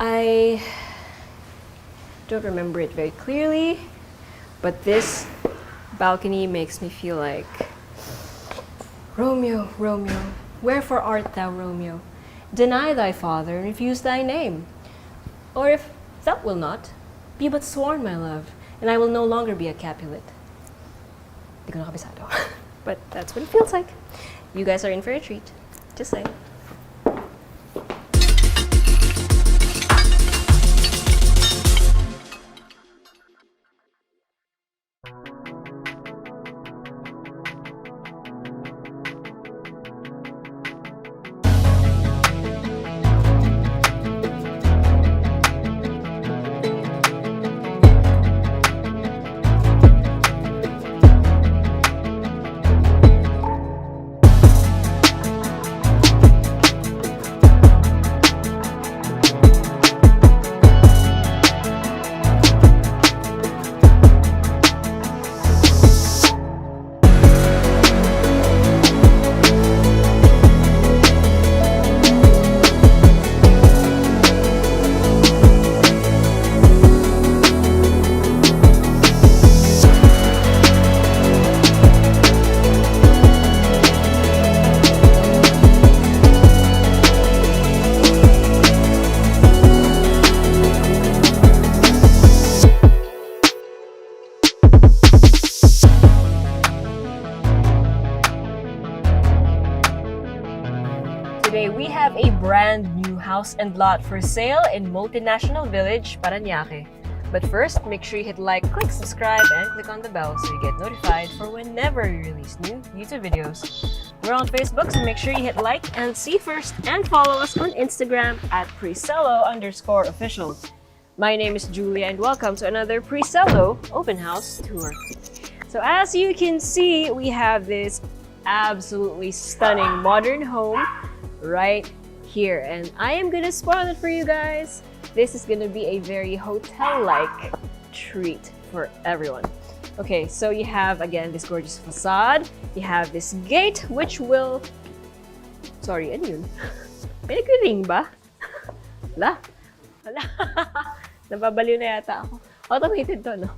I don't remember it very clearly, but this balcony makes me feel like Romeo, Romeo, wherefore art thou, Romeo? Deny thy father and refuse thy name. Or if thou will not, be but sworn, my love, and I will no longer be a Capulet. Di ko na kabisado. But that's what it feels like. You guys are in for a treat. Just saying. Today we have a brand new house and lot for sale in Multinational Village, Paranaque. But first, make sure you hit like, click subscribe, and click on the bell so you get notified for whenever we release new YouTube videos. We're on Facebook, so make sure you hit like and see first, and follow us on Instagram at Presello_official. My name is Julia, and welcome to another Presello open house tour. So as you can see, we have this absolutely stunning modern home right here, and I am gonna spoil it for you guys. This is gonna be a very hotel-like treat for everyone. Okay, so you have again this gorgeous facade. You have this gate which will... Sorry, ano yun? May nagre-ring ba? Wala. Wala. Nababaliw na yata ako. Automated to, no?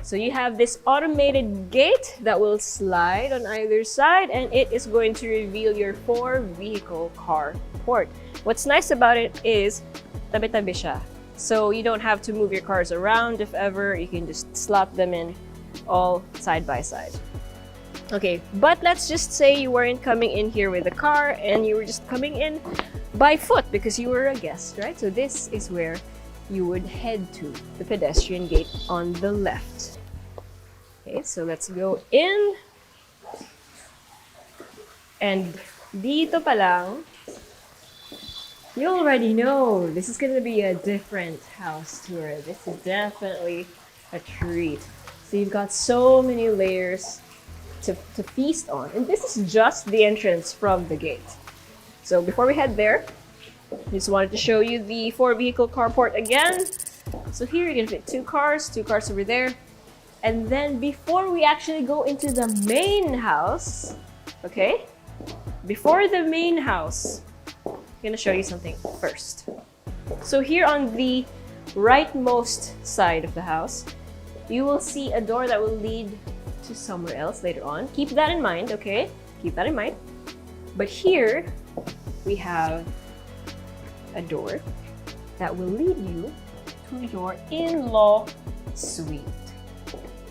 So you have this automated gate that will slide on either side, and it is going to reveal your 4-vehicle carport. What's nice about it is tabi-tabi siya. So you don't have to move your cars around if ever. You can just slot them in all side by side. Okay, but let's just say you weren't coming in here with a car and you were just coming in by foot because you were a guest, right? So this is where you would head to, the pedestrian gate on the left. Okay, so let's go in. And dito pa lang, you already know this is gonna be a different house tour. This is definitely a treat. So you've got so many layers to feast on. And this is just the entrance from the gate. So before we head there, just wanted to show you the 4-vehicle carport again. So here you can fit 2 cars over there. And then before we actually go into the main house, okay? Before the main house, I'm gonna show you something first. So here on the rightmost side of the house, you will see a door that will lead to somewhere else later on. Keep that in mind, okay? Keep that in mind. But here, we have a door that will lead you to your in-law suite.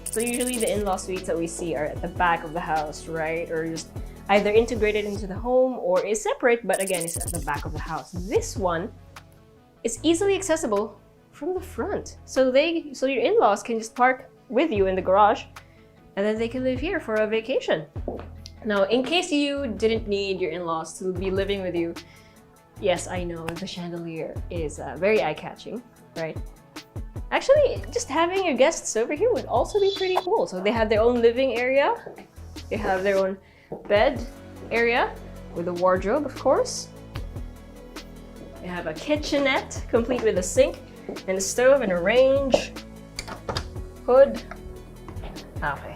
So usually the in-law suites that we see are at the back of the house, right? Or just either integrated into the home or is separate, but again, it's at the back of the house. This one is easily accessible from the front. So your in-laws can just park with you in the garage and then they can live here for a vacation. Now, in case you didn't need your in-laws to be living with you, yes, I know the chandelier is very eye-catching, right? Actually, just having your guests over here would also be pretty cool. So they have their own living area. They have their own bed area with a wardrobe, of course. They have a kitchenette complete with a sink and a stove and a range, hood. Okay.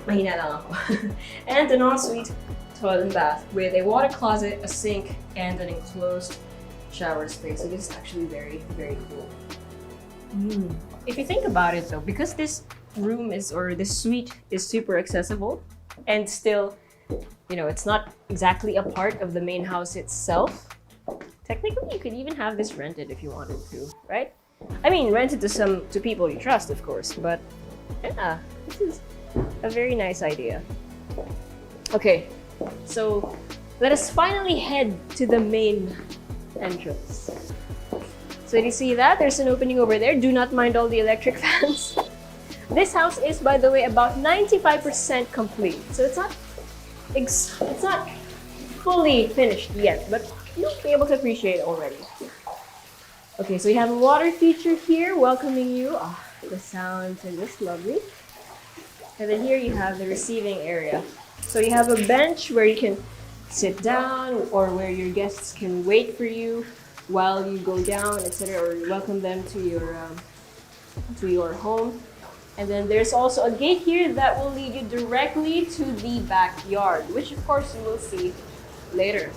Mahina lang ako. And an ensuite toilet and bath with a water closet, a sink, and an enclosed shower space. So this is actually very, very cool. If you think about it though, because this room is, or this suite is super accessible and still, you know, it's not exactly a part of the main house itself, technically you could even have this rented if you wanted to, right? I mean, rented to people you trust, of course, but yeah, this is a very nice idea. Okay, so let us finally head to the main entrance. So you see that? There's an opening over there. Do not mind all the electric fans. This house is, by the way, about 95% complete. So it's not fully finished yet, but you'll be able to appreciate it already. Okay, so you have a water feature here welcoming you. Oh, the sounds are just lovely. And then here you have the receiving area. So you have a bench where you can sit down or where your guests can wait for you while you go down, etc., or welcome them to your home. And then there's also a gate here that will lead you directly to the backyard, which of course you will see later.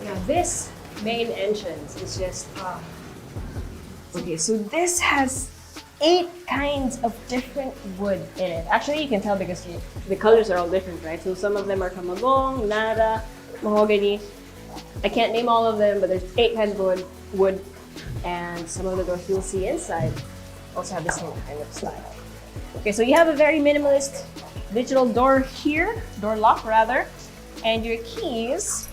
Now this main entrance is just okay, so this has 8 kinds of different wood in it. Actually, you can tell because the colors are all different, right? So some of them are kamagong, nara, mahogany. I can't name all of them, but there's 8 kinds of wood, and some of the doors you'll see inside also have the same kind of style. Okay, so you have a very minimalist digital door here, door lock rather, and your keys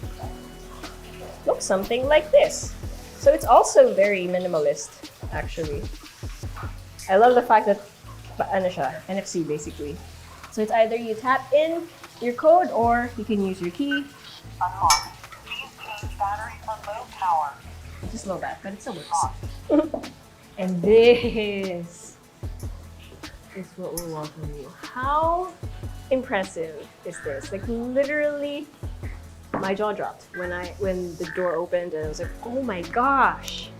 look something like this. So it's also very minimalist, actually. I love the fact that ano siya, NFC basically. So it's either you tap in your code or you can use your key. Unlock. Please change battery on low power. Just low that, but it still works. And this is what will welcome you. How impressive is this? Like literally, my jaw dropped when the door opened and I was like, oh my gosh,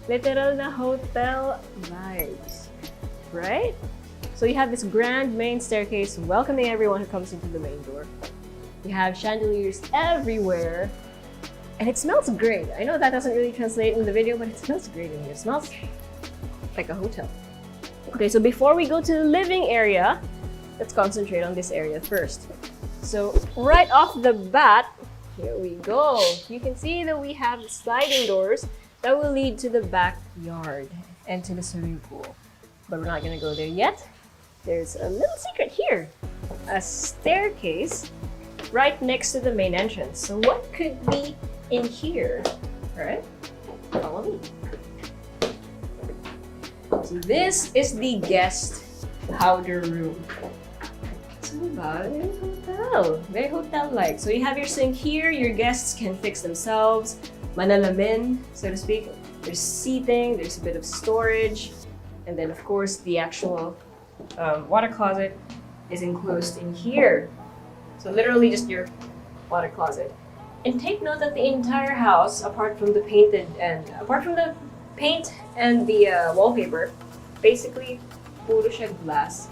literal na hotel vibes, right? So you have this grand main staircase welcoming everyone who comes into the main door. You have chandeliers everywhere, and it smells great. I know that doesn't really translate in the video, but it smells great in here. It smells like a hotel. Okay, so before we go to the living area, let's concentrate on this area first. So right off the bat, here we go. You can see that we have sliding doors that will lead to the backyard and to the swimming pool. But we're not gonna go there yet. There's a little secret here. A staircase right next to the main entrance. So what could be in here? All right, follow me. So this is the guest powder room. It's about a hotel, very hotel-like. So you have your sink here. Your guests can fix themselves, manalamin, so to speak. There's seating, there's a bit of storage, and then of course the actual water closet is enclosed in here. So literally just your water closet. And take note that the entire house, apart from the paint and the wallpaper, basically puro siya glass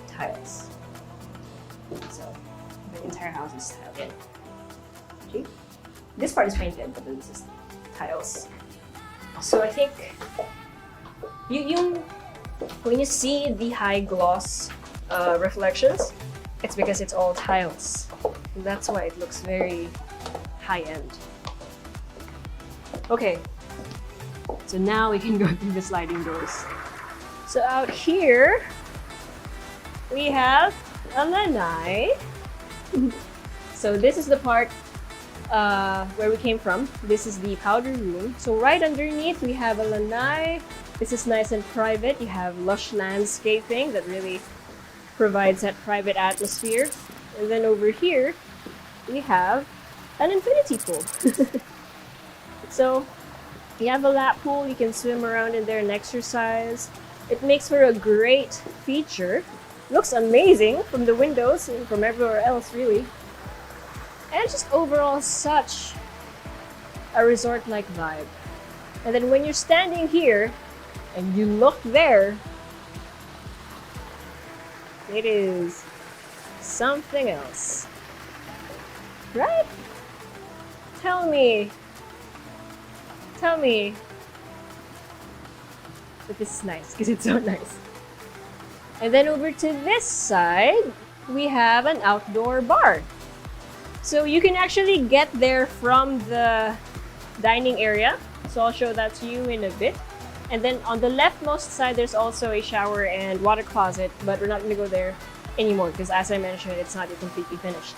tiles. So the entire house is tiled in. Okay. This part is painted, but this is tiles. So I think when you see the high gloss reflections, it's because it's all tiles. And that's why it looks very high-end. Okay, so now we can go through the sliding doors. So out here, we have a lanai. So this is the part where we came from. This is the powder room. So right underneath, we have a lanai. This is nice and private. You have lush landscaping that really provides that private atmosphere. And then over here, we have an infinity pool. So you have a lap pool. You can swim around in there and exercise. It makes for a great feature. Looks amazing from the windows and from everywhere else, really. And just overall such a resort-like vibe. And then when you're standing here and you look there, it is something else. Right? Tell me that this is nice, because it's so nice. And then over to this side, we have an outdoor bar. So you can actually get there from the dining area. So I'll show that to you in a bit. And then on the leftmost side, there's also a shower and water closet, but we're not going to go there anymore because, as I mentioned, it's not yet completely finished.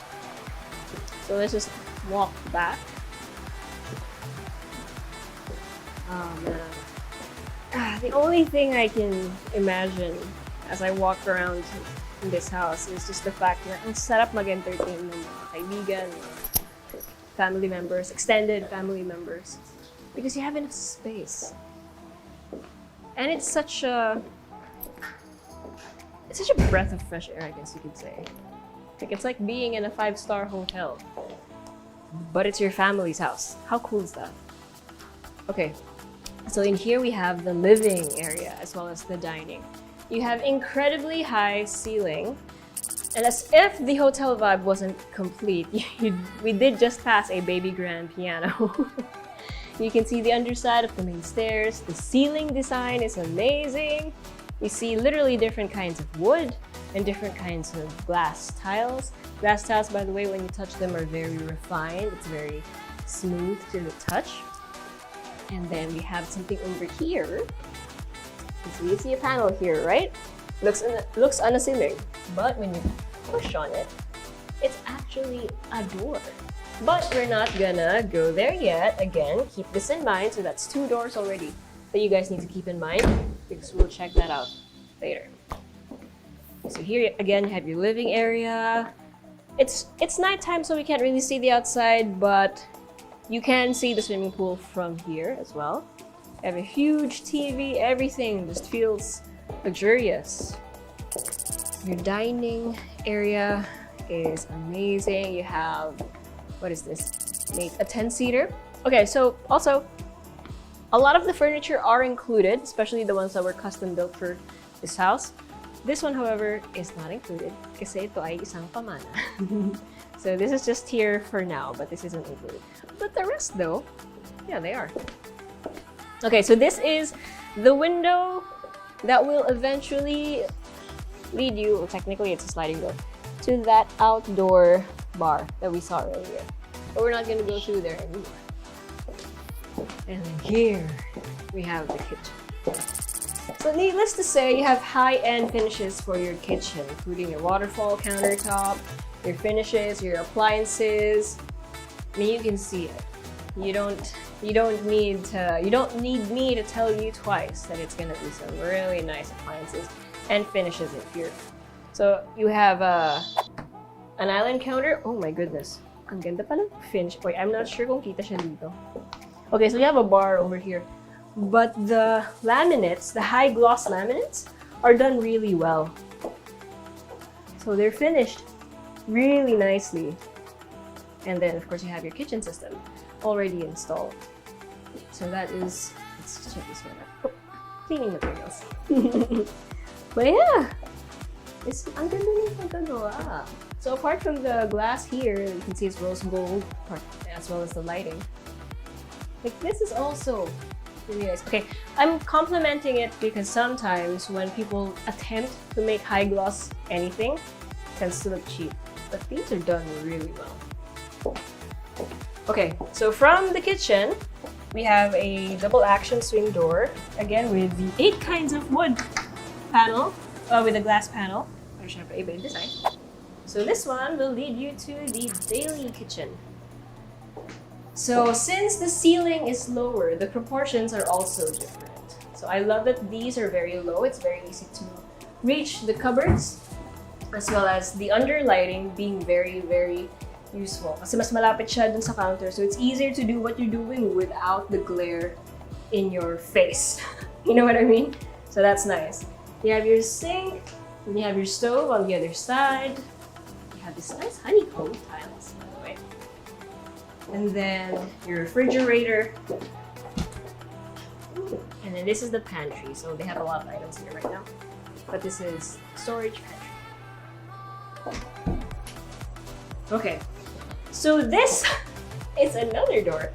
So let's just walk back. Oh man. The only thing I can imagine as I walk around in this house is just the fact that ang sarap mag-entertain ng mga kaibigan, family members, extended family members, because you have enough space. And it's such a breath of fresh air, I guess you could say. Like, it's like being in a 5-star hotel, but it's your family's house. How cool is that? Okay, so in here we have the living area as well as the dining. You have incredibly high ceiling, and as if the hotel vibe wasn't complete, we did just pass a baby grand piano. You can see the underside of the main stairs. The ceiling design is amazing. You see literally different kinds of wood and different kinds of glass tiles. Glass tiles, by the way, when you touch them are very refined. It's very smooth to the touch. And then we have something over here. So you see a panel here, right? Looks unassuming, but when you push on it, it's actually a door. But we're not gonna go there yet. Again, keep this in mind. So that's 2 doors already that you guys need to keep in mind, because we'll check that out later. So here again, you have your living area. It's nighttime, so we can't really see the outside, but you can see the swimming pool from here as well. You have a huge TV. Everything just feels luxurious. Your dining area is amazing. You have, what is this? A 10-seater. Okay, so also, a lot of the furniture are included, especially the ones that were custom built for this house. This one, however, is not included kasi ito ay isang pamana. So this is just here for now, but this isn't included. But the rest though, yeah, they are. Okay, so this is the window that will eventually lead you, well, technically it's a sliding door, to that outdoor bar that we saw earlier. But we're not gonna go through there anymore. And then here we have the kitchen. So needless to say, you have high-end finishes for your kitchen, including your waterfall countertop, your finishes, your appliances. I mean, you can see it. You don't need me to tell you twice that it's gonna be some really nice appliances and finishes in here. So you have an island counter. Oh my goodness. Ang ganda pala finish. Wait, I'm not sure kung kita siya dito. Okay, so you have a bar over here. But the laminates, the high gloss laminates, are done really well. So they're finished really nicely. And then of course you have your kitchen system already installed. So that is, let's check this one out. Oh, cleaning materials. But yeah, ang ganda niyang pagkagawa. So apart from the glass here, you can see it's rose gold, as well as the lighting. Like, this is also really nice. Okay, I'm complimenting it because sometimes when people attempt to make high gloss anything, it tends to look cheap. But these are done really well. Okay, so from the kitchen, we have a double action swing door, again with the 8 kinds of wood panel, with a glass panel. So this one will lead you to the daily kitchen. So since the ceiling is lower, the proportions are also different. So I love that these are very low. It's very easy to reach the cupboards, as well as the underlighting being very, very useful. Kasi mas malapit siya dun sa counter, so it's easier to do what you're doing without the glare in your face. You know what I mean? So that's nice. You have your sink, and you have your stove on the other side. You have this nice honeycomb tiles, by the way. And then your refrigerator. And then this is the pantry. So they have a lot of items here right now. But this is storage pantry. Okay. So this is another door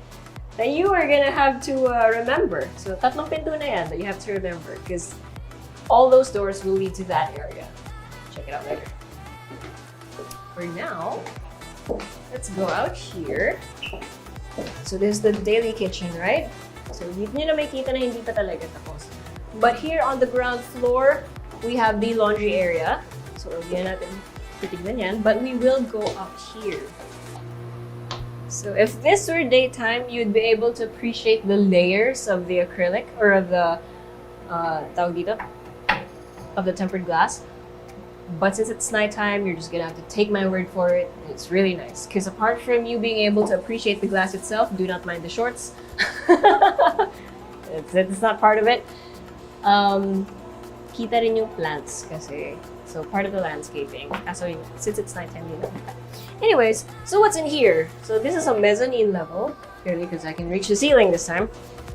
that you are gonna have to remember. So tatlong pinto na yan that you have to remember because all those doors will lead to that area. Check it out later. For now, let's go out here. So this is the daily kitchen, right? So dito nyo na makikita na hindi pa talaga tapos. But here on the ground floor, we have the laundry area. So hindi na natin titignan yan, but we will go up here. So if this were daytime, you'd be able to appreciate the layers of the acrylic or of the tawag dito, of the tempered glass. But since it's nighttime, you're just gonna have to take my word for it. It's really nice. Because apart from you being able to appreciate the glass itself, do not mind the shorts. it's not part of it. Kita rin yung plants kasi. So part of the landscaping. So since it's nighttime, you know. Anyways, so what's in here? So this is a mezzanine level, clearly because I can reach the ceiling this time.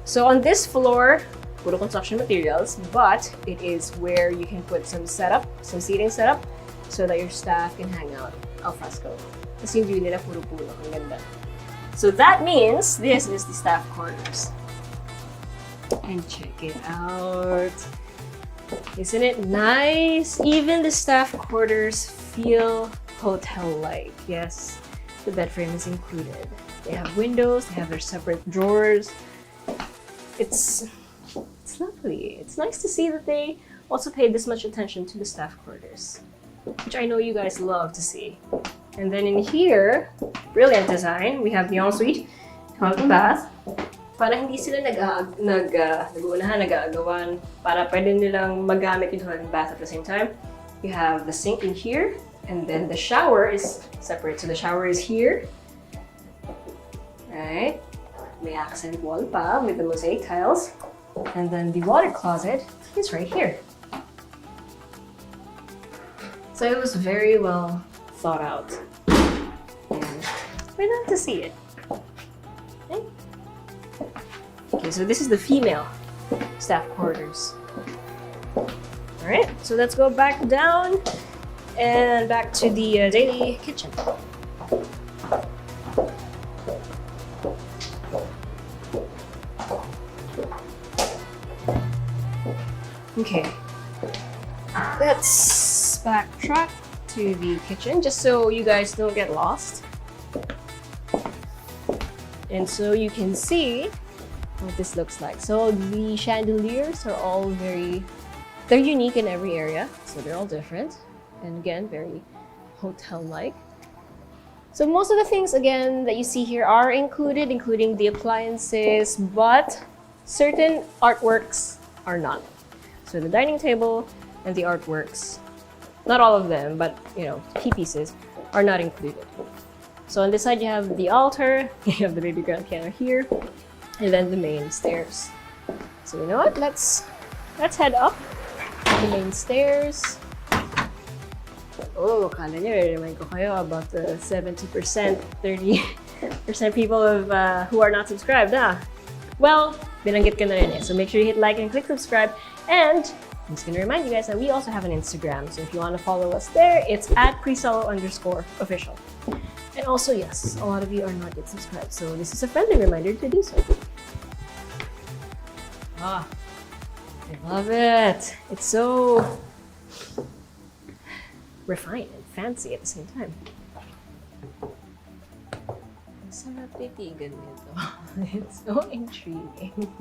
So on this floor, puro construction materials, but it is where you can put some setup, some seating setup, so that your staff can hang out al fresco. Kasi yung view nila puro-puro, ang ganda. So that means this is the staff quarters. And check it out. Isn't it nice? Even the staff quarters feel hotel-like. Yes, the bed frame is included. They have windows, they have their separate drawers. It's lovely. It's nice to see that they also paid this much attention to the staff quarters, which I know you guys love to see. And then in here, brilliant design, we have the ensuite, welcome bath. Para hindi sila nag-aagawan, para pwede nilang magamit yung toilet and bath at the same time. You have the sink in here, and then the shower is separate. So the shower is here, right? May accent wall pa with the mosaic tiles. And then the water closet is right here. So it was very well thought out. And we're not to see it. Okay, so this is the female staff quarters. Alright, so let's go back down and back to the daily kitchen. Okay, let's backtrack to the kitchen just so you guys don't get lost. And so you can see what this looks like. So the chandeliers are all they're unique in every area. So they're all different. And again, very hotel-like. So most of the things, again, that you see here are included, including the appliances, but certain artworks are not. So the dining table and the artworks, not all of them, but you know, key pieces are not included. So on this side you have the altar, you have the baby grand piano here, and then the main stairs. So you know what? Let's head up the main stairs. Oh, kala nyo, remind ko kayo about the 70%, 30% people who are not subscribed, ah. Well, binanggit ko na rin eh. So make sure you hit like and click subscribe. And I'm just gonna remind you guys that we also have an Instagram. So if you want to follow us there, it's at Presello_official. And also, yes, a lot of you are not yet subscribed. So this is a friendly reminder to do so. Ah, I love it. It's so refined and fancy at the same time. Sarap titigan nito. It's so intriguing.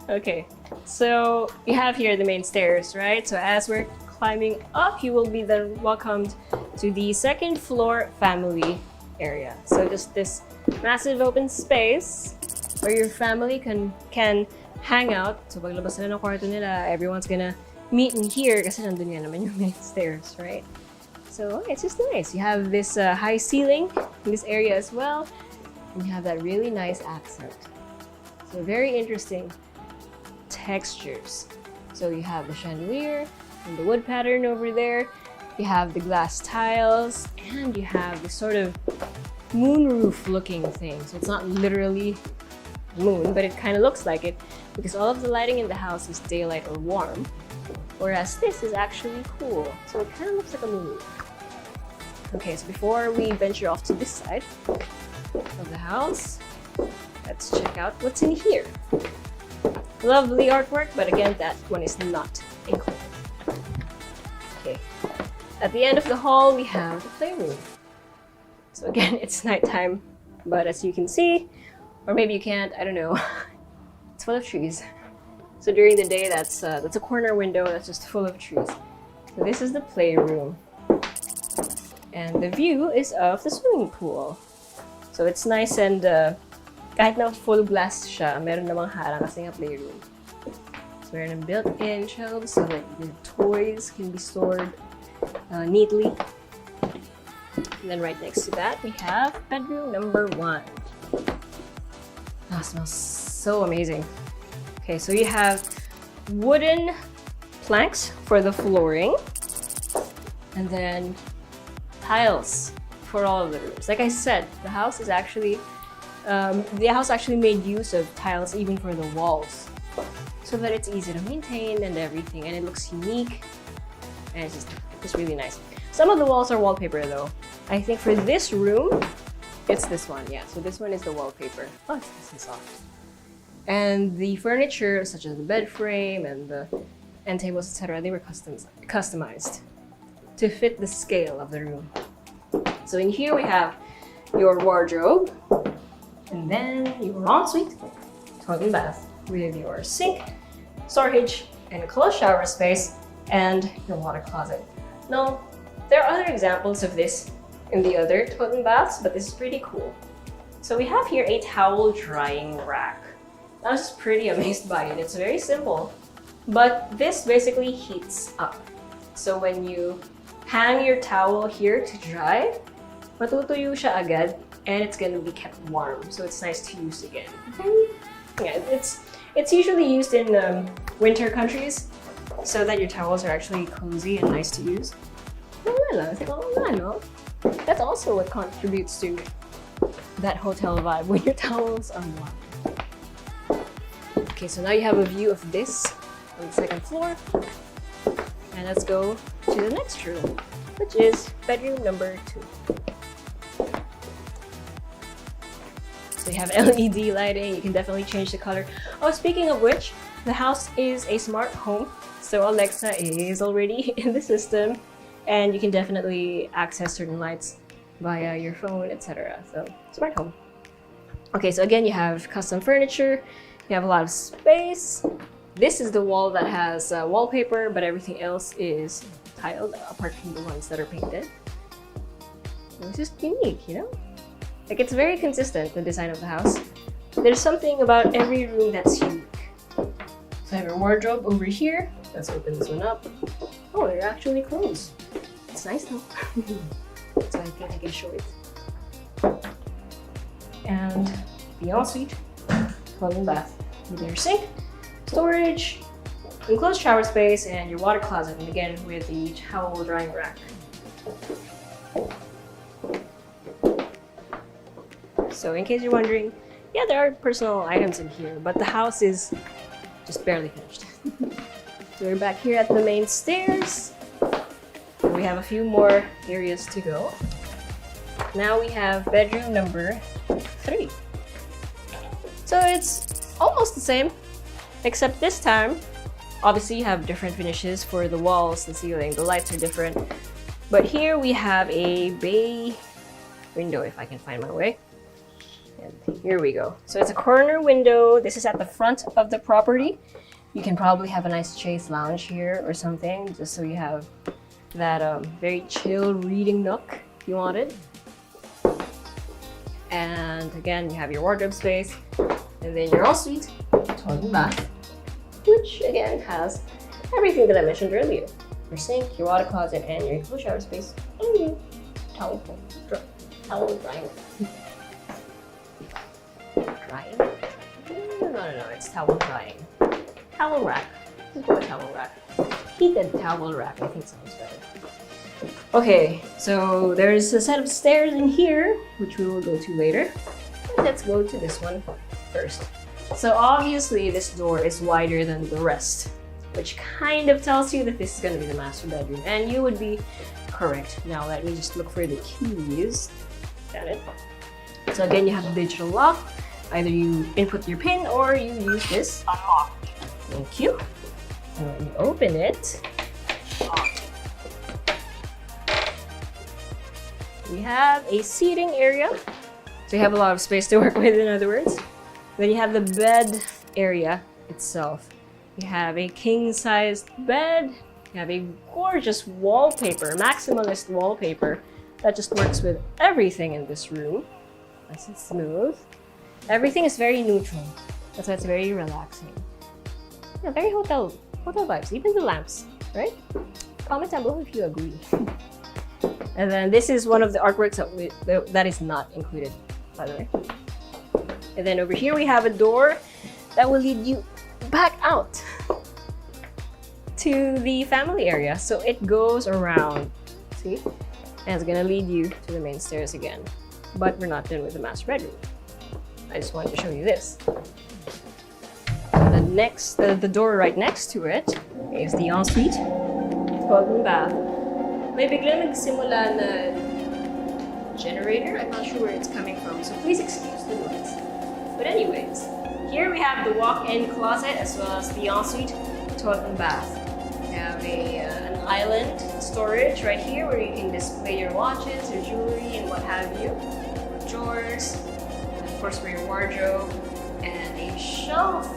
Okay, so you have here the main stairs, right? So as we're climbing up, you will be then welcomed to the second floor family area. So just this massive open space where your family can hang out. So paglabas nila ng kwarto nila, everyone's gonna meet in here kasi nandun nga naman yung main stairs, right? So it's just nice. You have this high ceiling in this area as well, and you have that really nice accent. So very interesting textures. So you have the chandelier and the wood pattern over there. You have the glass tiles, and you have this sort of moonroof looking thing. So it's not literally moon, but it kind of looks like it because all of the lighting in the house is daylight or warm, whereas this is actually cool. So it kind of looks like a moonroof. Okay, so before we venture off to this side of the house, let's check out what's in here. Lovely artwork, but again, that one is not included. Okay, at the end of the hall, we have the playroom. So again, it's nighttime, but as you can see, or maybe you can't, I don't know, it's full of trees. So during the day, that's a corner window that's just full of trees. So this is the playroom. And the view is of the swimming pool. So it's nice and kahit na full glass siya, meron namang harang kasi nga playroom. So meron ng built-in shelves so that your toys can be stored neatly. And then right next to that, we have bedroom number 1. Oh, it smells so amazing. Okay, so you have wooden planks for the flooring. And then tiles for all of the rooms. Like I said, the house actually made use of tiles even for the walls, so that it's easy to maintain and everything, and it looks unique, and it's really nice. Some of the walls are wallpaper though. I think for this room, it's this one. Yeah, so this one is the wallpaper. Oh, it's nice and soft. And the furniture, such as the bed frame and the end tables, etc., they were customized to fit the scale of the room. So in here we have your wardrobe, and then your ensuite toilet and bath with your sink, storage, and a closed shower space, and your water closet. Now, there are other examples of this in the other toilet and baths, but this is pretty cool. So we have here a towel drying rack. I was just pretty amazed by it. It's very simple, but this basically heats up. So when you hang your towel here to dry, matutuyo siya agad, and it's gonna be kept warm, so it's nice to use again. Yeah, it's usually used in winter countries, so that your towels are actually cozy and nice to use. That's also what contributes to that hotel vibe when your towels are warm. Okay, so now you have a view of this on the second floor. And let's go to the next room, which is bedroom number 2. So you have LED lighting, you can definitely change the color. Oh, speaking of which, the house is a smart home, so Alexa is already in the system, and you can definitely access certain lights via your phone, etc. So, smart home. Okay, so again, you have custom furniture, you have a lot of space. This is the wall that has wallpaper, but everything else is tiled, apart from the ones that are painted. It's just unique, you know? Like, it's very consistent, the design of the house. There's something about every room that's unique. So I have a wardrobe over here. Let's open this one up. Oh, they're actually closed. It's nice though. So I think I can show it. And the ensuite, toilet and bath with your sink, storage, enclosed shower space, and your water closet, and again with the towel drying rack. So in case you're wondering, yeah, there are personal items in here, but the house is just barely finished. So we're back here at the main stairs. We have a few more areas to go. Now we have bedroom number 3. So it's almost the same, except this time, obviously you have different finishes for the walls, the ceiling, the lights are different. But here we have a bay window, if I can find my way. And here we go. So it's a corner window. This is at the front of the property. You can probably have a nice chaise lounge here or something, just so you have that very chill reading nook if you wanted. And again, you have your wardrobe space, and then your ensuite, toilet and bath, which again has everything that I mentioned earlier. Your sink, your water closet, and your enclosed shower space, and your towel drying. Drying? No, it's towel drying. Towel rack. This is what a towel rack. Heated towel rack, I think sounds better. Okay, so there's a set of stairs in here, which we will go to later. Let's go to this one first. So obviously this door is wider than the rest, which kind of tells you that this is going to be the master bedroom, and you would be Correct. Now let me just look for the keys. Got it. So again, you have the digital lock. Either you input your PIN or you use this. Unlocked. Thank you. And when you open it, we have a seating area. So you have a lot of space to work with, in other words. Then you have the bed area itself. You have a king-sized bed. You have a gorgeous wallpaper, maximalist wallpaper that just works with everything in this room. Nice and smooth. Everything is very neutral. That's why it's very relaxing. Yeah, very hotel vibes. Even the lamps, right? Comment down below if you agree. And then this is one of the artworks that is not included, by the way. And then over here we have a door that will lead you back out to the family area. So it goes around, see? And it's gonna lead you to the main stairs again. But we're not done with the master bedroom. I just wanted to show you this. The door right next to it is the ensuite toilet and bath. May biglang nagsimula na generator. I'm not sure where it's coming from, so please excuse the noise. But anyways, here we have the walk-in closet as well as the ensuite toilet and bath. We have an island storage right here where you can display your watches, your jewelry, and what have you. Drawers, and of course for your wardrobe, and a shelf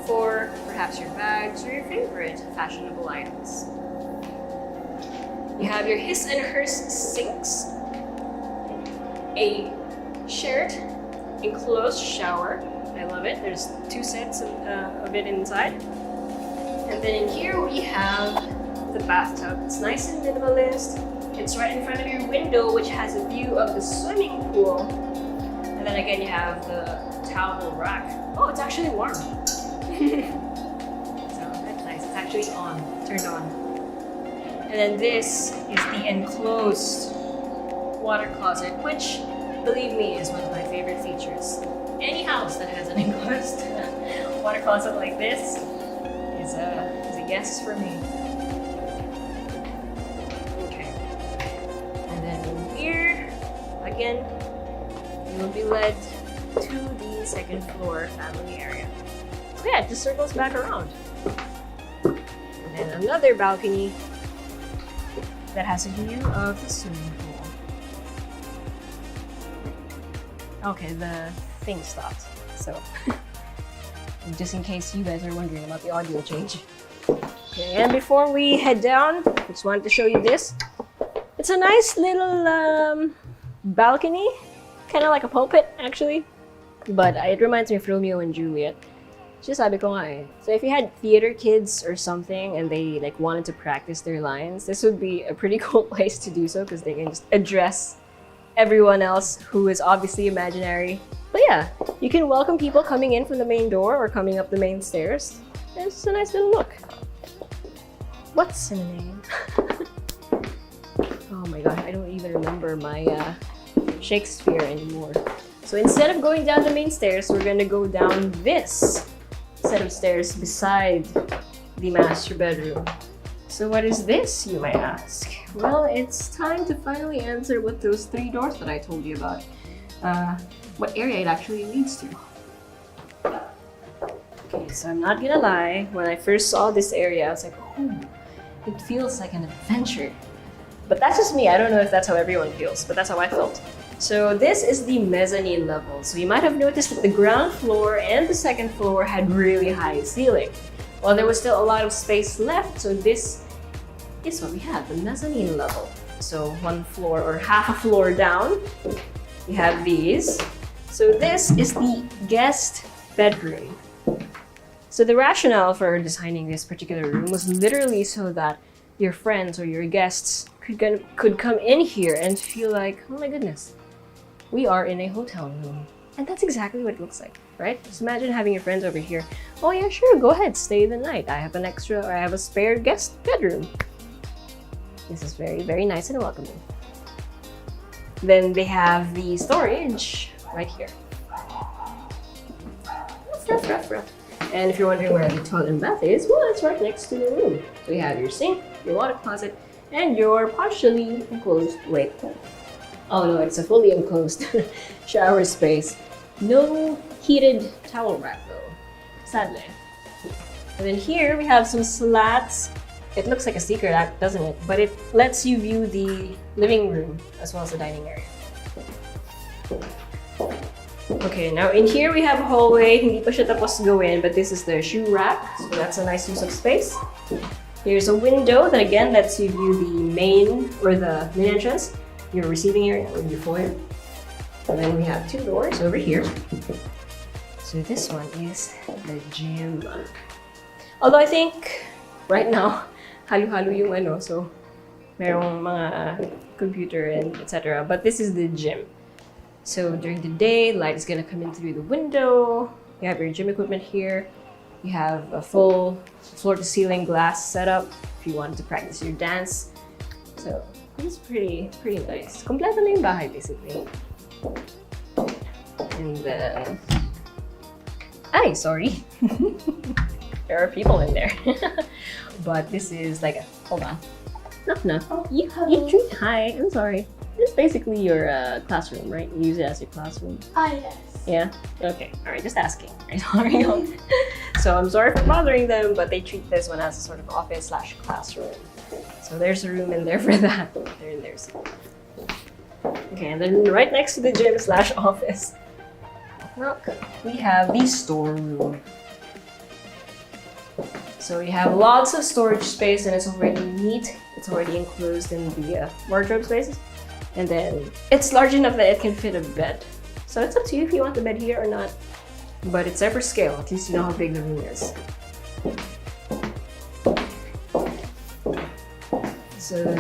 for perhaps your bags or your favorite fashionable items. You have your his and hers sinks, a shared enclosed shower. I love it. There's 2 sets of it inside. And then in here we have the bathtub. It's nice and minimalist. It's right in front of your window, which has a view of the swimming pool. And then again, you have the towel rack. Oh, it's actually warm. So that's nice. It's actually turned on. And then this is the enclosed water closet, which, believe me, is one of my favorite features. Any house that has an enclosed water closet like this is a yes for me. Okay. And then in here, again, you will be led to the second floor family area. So yeah, it just circles back around. And then another balcony that has a view of the swimming pool. Okay, the thing stopped. So, just in case you guys are wondering about the audio change. Okay, and before we head down, I just wanted to show you this. It's a nice little balcony, kind of like a pulpit actually, but it reminds me of Romeo and Juliet. Just sabi ko nga eh. So if you had theater kids or something and they like wanted to practice their lines, this would be a pretty cool place to do so because they can just address everyone else who is obviously imaginary. But yeah, you can welcome people coming in from the main door or coming up the main stairs. It's a nice little look. What's in a name? Oh my god, I don't even remember my Shakespeare anymore. So instead of going down the main stairs, we're gonna go down this set of stairs beside the master bedroom. So what is this, you might ask? Well, it's time to finally answer what those 3 doors that I told you about. What area it actually leads to. Okay, so I'm not gonna lie, when I first saw this area, I was like, oh, it feels like an adventure. But that's just me, I don't know if that's how everyone feels, but that's how I felt. So this is the mezzanine level. So you might have noticed that the ground floor and the second floor had really high ceiling. Well, there was still a lot of space left, so this is what we have, the mezzanine level. So 1 floor or half a floor down, you have these. So this is the guest bedroom. So the rationale for designing this particular room was literally so that your friends or your guests could come in here and feel like, oh my goodness, we are in a hotel room. And that's exactly what it looks like, right? Just imagine having your friends over here. Oh yeah, sure, go ahead, stay the night. I have an extra, or I have a spare guest bedroom. This is very, very nice and welcoming. Then they have the storage right here. Rough. And if you're wondering where the toilet and bath is, well, it's right next to the room. So you have your sink, your water closet, And your partially enclosed, wait. Oh no, it's a fully enclosed shower space. No heated towel rack though, sadly. And then here we have some slats. It looks like a secret act, doesn't it? But it lets you view the living room as well as the dining area. Okay, now in here we have a hallway. Hindi pa siya tapos gawin, but this is the shoe rack. So that's a nice use of space. Here's a window that again lets you view the main entrance, your receiving area or your foyer. And then we have 2 doors over here. So this one is the gym. Although I think right now, halo-halo yung ano, so merong mga computer and etc. But this is the gym. So during the day, light is gonna come in through the window. You have your gym equipment here. You have a full floor-to-ceiling glass setup if you wanted to practice your dance. So it's pretty nice. Kompleto na yung bahay basically. And then, sorry. There are people in there. But this is like hold on. Knock. Oh, hi, I'm sorry. This is basically your classroom, right? You use it as your classroom. Yes. Yeah? Okay. Alright, just asking. Sorry. So I'm sorry for bothering them, but they treat this one as a sort of office/classroom. So there's a room in there for that. They're in there. Okay, and then right next to the gym/office, look, we have the storeroom. So you have lots of storage space and it's already neat. It's already enclosed in the wardrobe spaces. And then it's large enough that it can fit a bed. So it's up to you if you want the bed here or not. But it's ever scale, at least you know how big the room is. So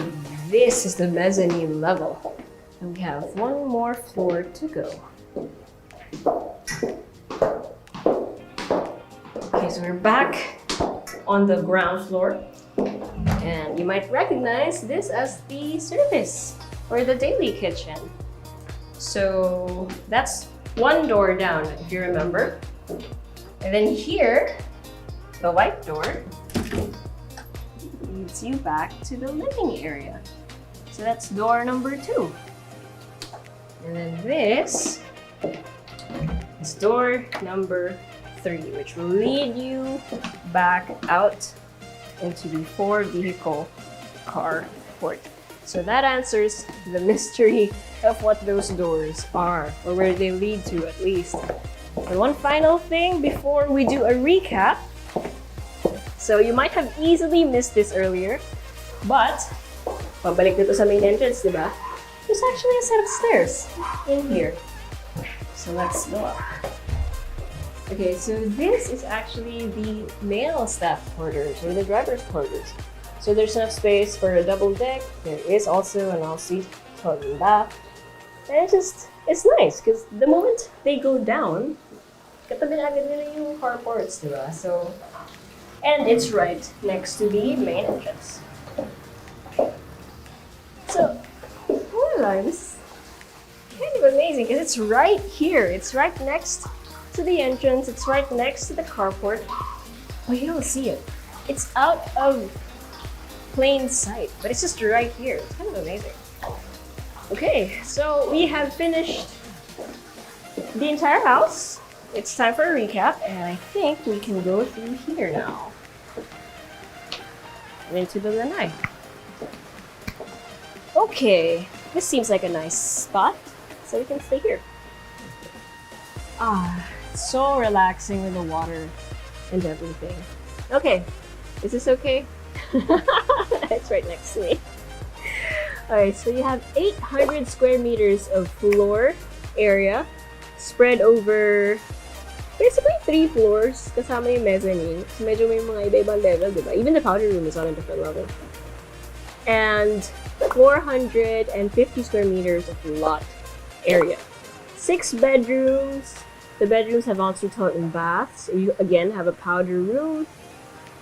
this is the mezzanine level. And we have 1 more floor to go. Okay, so we're back on the ground floor. And you might recognize this as the service or the daily kitchen. So that's 1 door down, if you remember. And then here, the white door leads you back to the living area. So that's door number 2. And then this is door number 3, which will lead you back out into the 4-vehicle carport. So that answers the mystery of what those doors are, or where they lead to at least. And one final thing before we do a recap. So you might have easily missed this earlier, but pabalik dito sa main entrance, diba? There's actually a set of stairs in here. So let's go up. Okay, so this is actually the male staff quarters or the driver's quarters. So there's enough space for a double deck. There is also an ensuite toilet and bath. And it's nice because the moment they go down, katabi na agad nila yung carports, diba? So, and it's right next to the main entrance. So, voila, this is kind of amazing because it's right here. It's right next to the entrance. It's right next to the carport. Oh, you don't see it. It's out of plain sight, but it's just right here. It's kind of amazing. Okay, so we have finished the entire house. It's time for a recap, and I think we can go through here now. And into the lanai. Okay, this seems like a nice spot, so we can stay here. It's so relaxing with the water and everything. Okay, is this okay? It's right next to me. Alright, so you have 800 square meters of floor area spread over basically 3 floors kasama yung mezzanine. So medyo may mga iba-ibang level, diba? Even the powder room is on a different level. And 450 square meters of lot area. 6 bedrooms. The bedrooms have ensuite toilet and baths. You again have a powder room.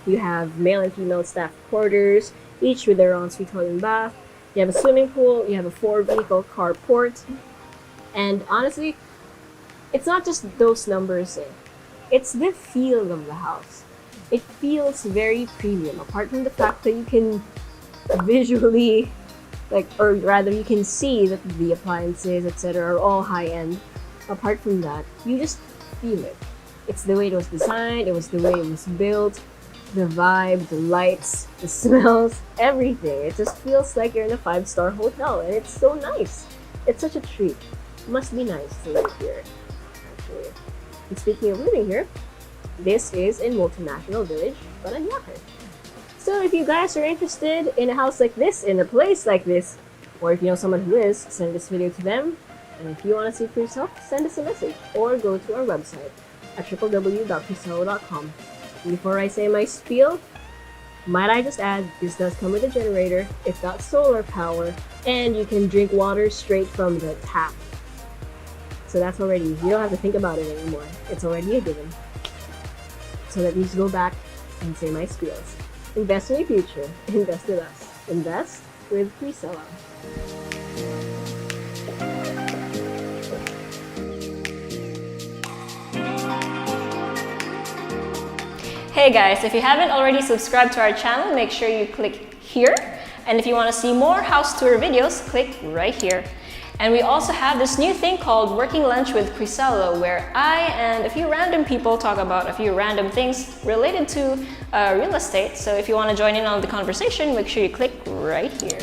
You have male and female staff quarters, each with their ensuite toilet and bath. You have a swimming pool. You have a 4-vehicle carport. And honestly, it's not just those numbers. It's the feel of the house. It feels very premium. Apart from the fact that you can visually, like, or rather you can see that the appliances, etc. are all high-end. Apart from that, you just feel it. It's the way it was designed, it was the way it was built, the vibe, the lights, the smells, everything. It just feels like you're in a 5-star hotel, and it's so nice. It's such a treat. Must be nice to live here, actually. And speaking of living here, this is in Multinational Village, Paranaque. So if you guys are interested in a house like this, in a place like this, or if you know someone who is, send this video to them. And if you want to see it for yourself, send us a message or go to our website at www.presello.com. And before I say my spiel, might I just add, this does come with a generator, it's got solar power, and you can drink water straight from the tap. So that's already, you don't have to think about it anymore. It's already a given. So let me just go back and say my spiels. Invest in your future. Invest with us. Invest with Presello. Hey guys, if you haven't already subscribed to our channel, make sure you click here. And if you want to see more house tour videos, click right here. And we also have this new thing called Working Lunch with Presello, where I and a few random people talk about a few random things related to real estate. So if you want to join in on the conversation, make sure you click right here.